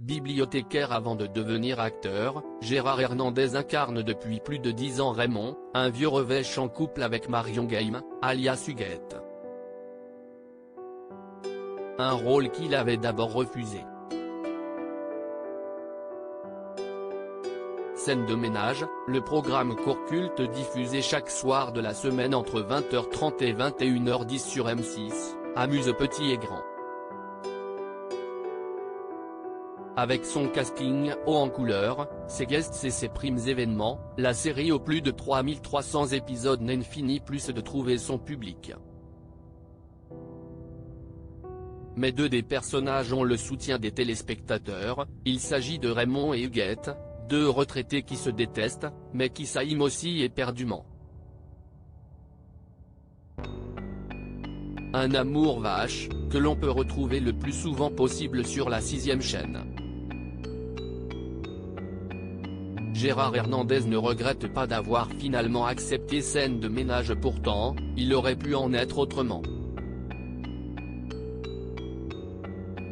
Bibliothécaire avant de devenir acteur, Gérard Hernandez incarne depuis plus de 10 ans Raymond, un vieux revêche en couple avec Marion Game, alias Huguette. Un rôle qu'il avait d'abord refusé. Scène de ménage, le programme court culte diffusé chaque soir de la semaine entre 20h30 et 21h10 sur M6, amuse petits et grands. Avec son casting haut en couleur, ses guests et ses primes événements, la série aux plus de 3300 épisodes n'en finit plus de trouver son public. Mais deux des personnages ont le soutien des téléspectateurs, il s'agit de Raymond et Huguette, deux retraités qui se détestent, mais qui s'aiment aussi éperdument. Un amour vache, que l'on peut retrouver le plus souvent possible sur la 6e chaîne. Gérard Hernandez ne regrette pas d'avoir finalement accepté Scène de ménage, pourtant, il aurait pu en être autrement.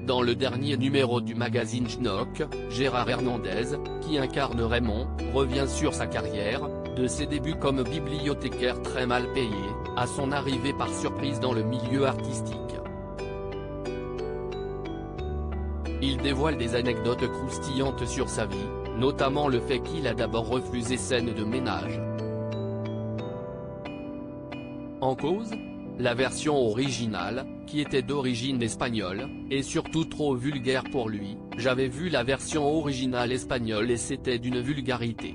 Dans le dernier numéro du magazine Schnock, Gérard Hernandez, qui incarne Raymond, revient sur sa carrière, de ses débuts comme bibliothécaire très mal payé, à son arrivée par surprise dans le milieu artistique. Il dévoile des anecdotes croustillantes sur sa vie, notamment le fait qu'il a d'abord refusé Scène de ménage. En cause ? La version originale, qui était d'origine espagnole, est surtout trop vulgaire pour lui. J'avais vu la version originale espagnole et c'était d'une vulgarité.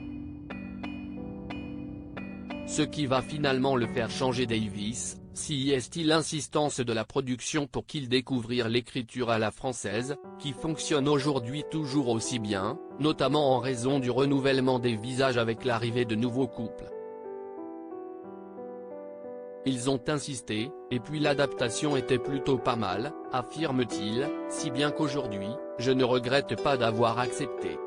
Ce qui va finalement le faire changer Davis, si est-il l'insistance de la production pour qu'il découvrir l'écriture à la française, qui fonctionne aujourd'hui toujours aussi bien, notamment en raison du renouvellement des visages avec l'arrivée de nouveaux couples. Ils ont insisté, et puis l'adaptation était plutôt pas mal, affirme-t-il, si bien qu'aujourd'hui, je ne regrette pas d'avoir accepté.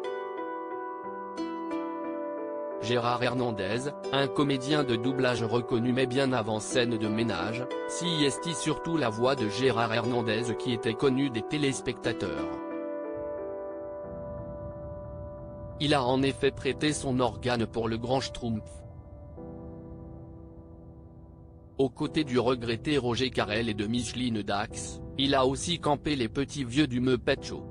Gérard Hernandez, un comédien de doublage reconnu mais bien avant Scène de ménage, si est surtout la voix de Gérard Hernandez qui était connue des téléspectateurs. Il a en effet prêté son organe pour le Grand Schtroumpf. Aux côtés du regretté Roger Carrel et de Micheline Dax, il a aussi campé les petits vieux du Muppet Show.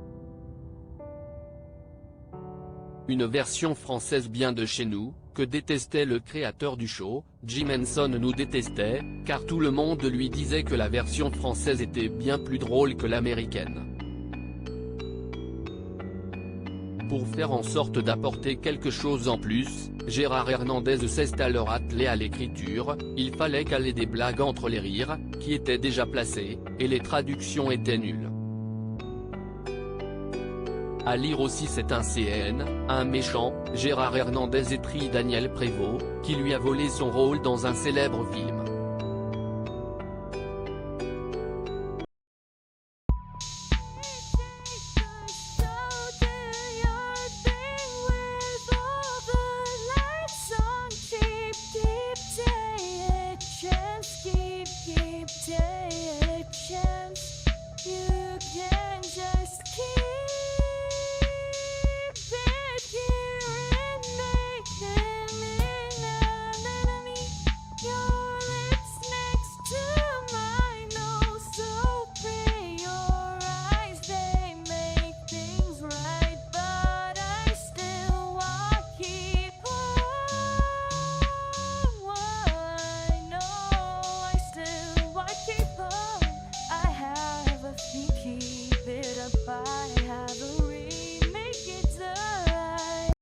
Une version française bien de chez nous, que détestait le créateur du show, Jim Henson nous détestait, car tout le monde lui disait que la version française était bien plus drôle que l'américaine. Pour faire en sorte d'apporter quelque chose en plus, Gérard Hernandez s'est alors attelé à l'écriture, il fallait caler des blagues entre les rires, qui étaient déjà placés, et les traductions étaient nulles. À lire aussi c'est un CN, un méchant, Gérard Hernandez étrit Daniel Prévost, qui lui a volé son rôle dans un célèbre film.